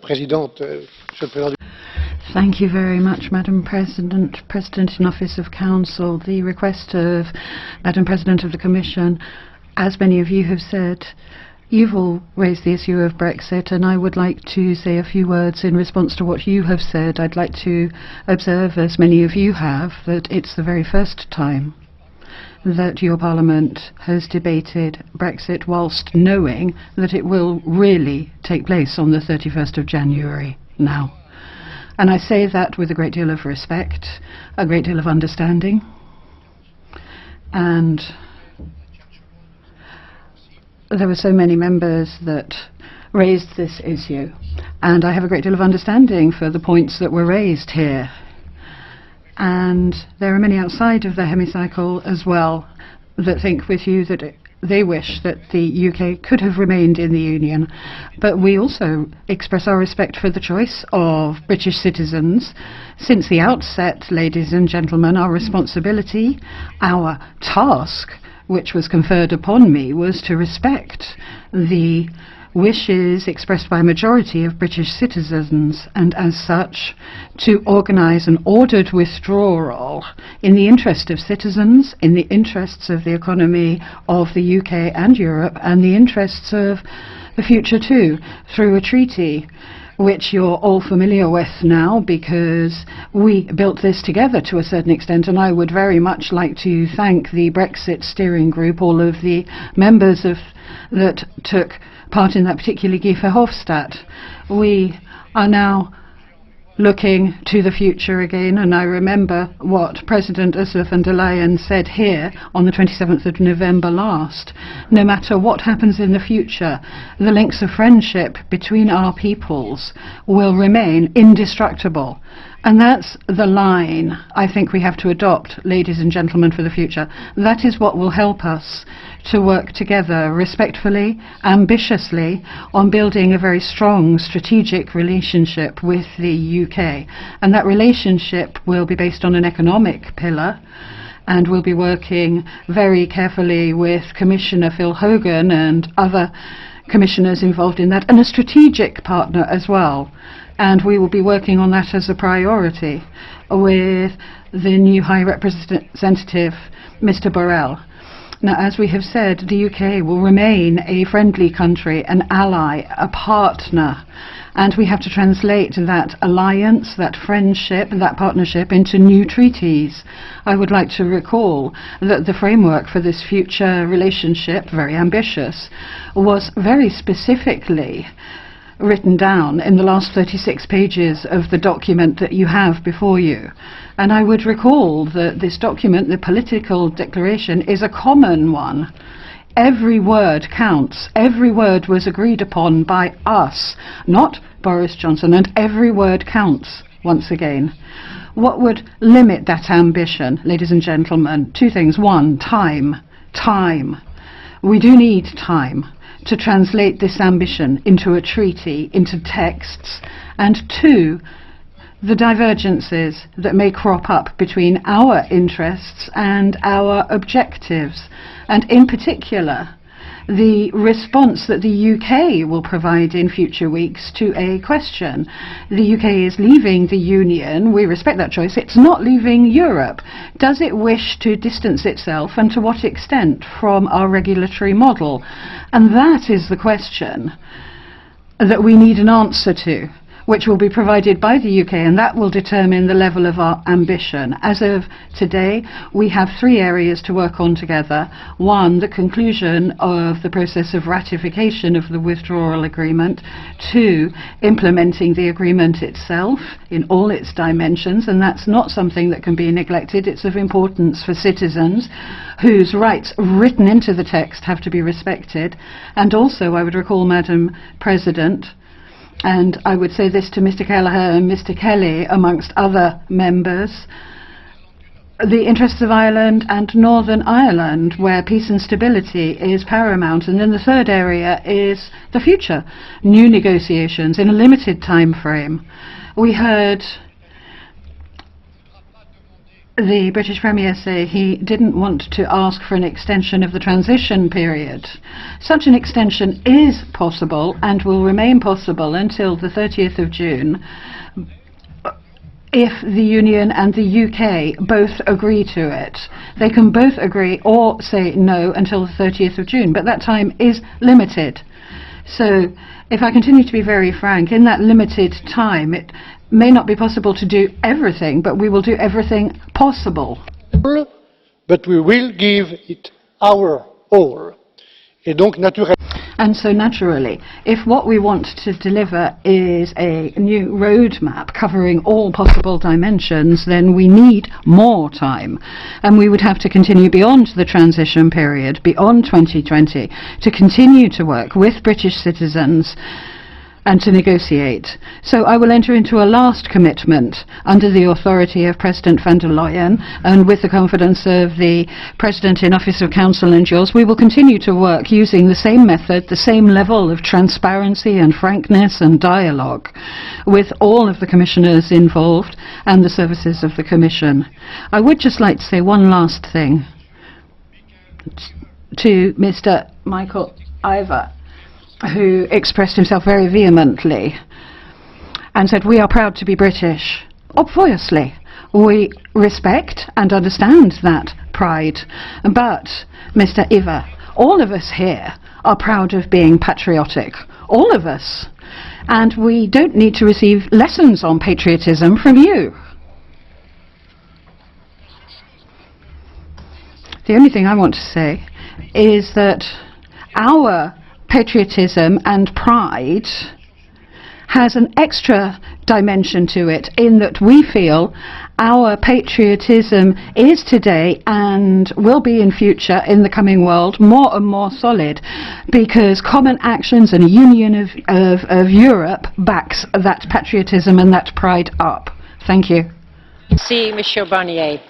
Présidente, Monsieur le Président. Thank you very much, Madam President, President in Office of Council. The request of Madam President of the Commission, as many of you have said, you've all raised the issue of Brexit, and I would like to say a few words in response to what you have said. I'd like to observe, as many of you have, that it's the very first time that your Parliament has debated Brexit whilst knowing that it will really take place on the 31st of January now. And I say that with a great deal of respect, a great deal of understanding, and there were so many members that raised this issue, and I have a great deal of understanding for the points that were raised here. And there are many outside of the hemicycle as well that think with you that they wish that the UK could have remained in the Union. But we also express our respect for the choice of British citizens. Since the outset, ladies and gentlemen, our responsibility, our task, which was conferred upon me, was to respect the wishes expressed by a majority of British citizens, and as such to organise an ordered withdrawal in the interest of citizens, in the interests of the economy of the UK and Europe, and the interests of the future too, through a treaty which you're all familiar with now, because we built this together to a certain extent, and I would very much like to thank the Brexit steering group, all of the members that took part in that, particularly Guy Verhofstadt. We are now looking to the future again, and I remember what President Ursula von der Leyen said here on the 27th of November last. No matter what happens in the future, the links of friendship between our peoples will remain indestructible. And that's the line I think we have to adopt, ladies and gentlemen, for the future. That is what will help us to work together respectfully, ambitiously, on building a very strong strategic relationship with the UK. And that relationship will be based on an economic pillar, and we'll be working very carefully with Commissioner Phil Hogan and other commissioners involved in that, and a strategic partner as well. And we will be working on that as a priority with the new High Representative, Mr. Borrell. Now, as we have said, the UK will remain a friendly country, an ally, a partner, and we have to translate that alliance, that friendship, that partnership into new treaties. I would like to recall that the framework for this future relationship, very ambitious, was very specifically written down in the last 36 pages of the document that you have before you. And I would recall that this document, the political declaration, is a common one. Every word counts. Every word was agreed upon by us, not Boris Johnson, and every word counts once again. What would limit that ambition, ladies and gentlemen? Two things. One, time. Time. We do need time to translate this ambition into a treaty, into texts, and two, the divergences that may crop up between our interests and our objectives, and in particular the response that the UK will provide in future weeks to a question. The UK is leaving the Union. We respect that choice. It's not leaving Europe. Does it wish to distance itself, and to what extent, from our regulatory model? And that is the question that we need an answer to, which will be provided by the UK, and that will determine the level of our ambition. As of today, we have three areas to work on together. One, the conclusion of the process of ratification of the withdrawal agreement. Two, implementing the agreement itself in all its dimensions, and that's not something that can be neglected. It's of importance for citizens whose rights written into the text have to be respected. And also, I would recall, Madam President, and I would say this to Mr. Kelleher and Mr. Kelly, amongst other members, the interests of Ireland and Northern Ireland, where peace and stability is paramount. And then the third area is the future, new negotiations in a limited time frame. We heard the British Premier say he didn't want to ask for an extension of the transition period. Such an extension is possible and will remain possible until the 30th of June if the Union and the UK both agree to it. They can both agree or say no until the 30th of June, but that time is limited. So, if I continue to be very frank, in that limited time, it may not be possible to do everything, but we will do everything possible. But we will give it our all. Et donc, and so naturally, if what we want to deliver is a new roadmap covering all possible dimensions, then we need more time. And we would have to continue beyond the transition period, beyond 2020, to continue to work with British citizens and to negotiate. So I will enter into a last commitment under the authority of President van der Leyen and with the confidence of the President in Office of Council and yours. We will continue to work using the same method, the same level of transparency and frankness and dialogue with all of the commissioners involved and the services of the Commission. I would just like to say one last thing to Mr. Michael Ivor, who expressed himself very vehemently and said, we are proud to be British. Obviously, we respect and understand that pride. But, Mr. Ivor, all of us here are proud of being patriotic. All of us. And we don't need to receive lessons on patriotism from you. The only thing I want to say is that our patriotism and pride has an extra dimension to it in that we feel our patriotism is today and will be in future in the coming world more and more solid because common actions and a union of Europe backs that patriotism and that pride up. Thank you. Merci, Michel Barnier.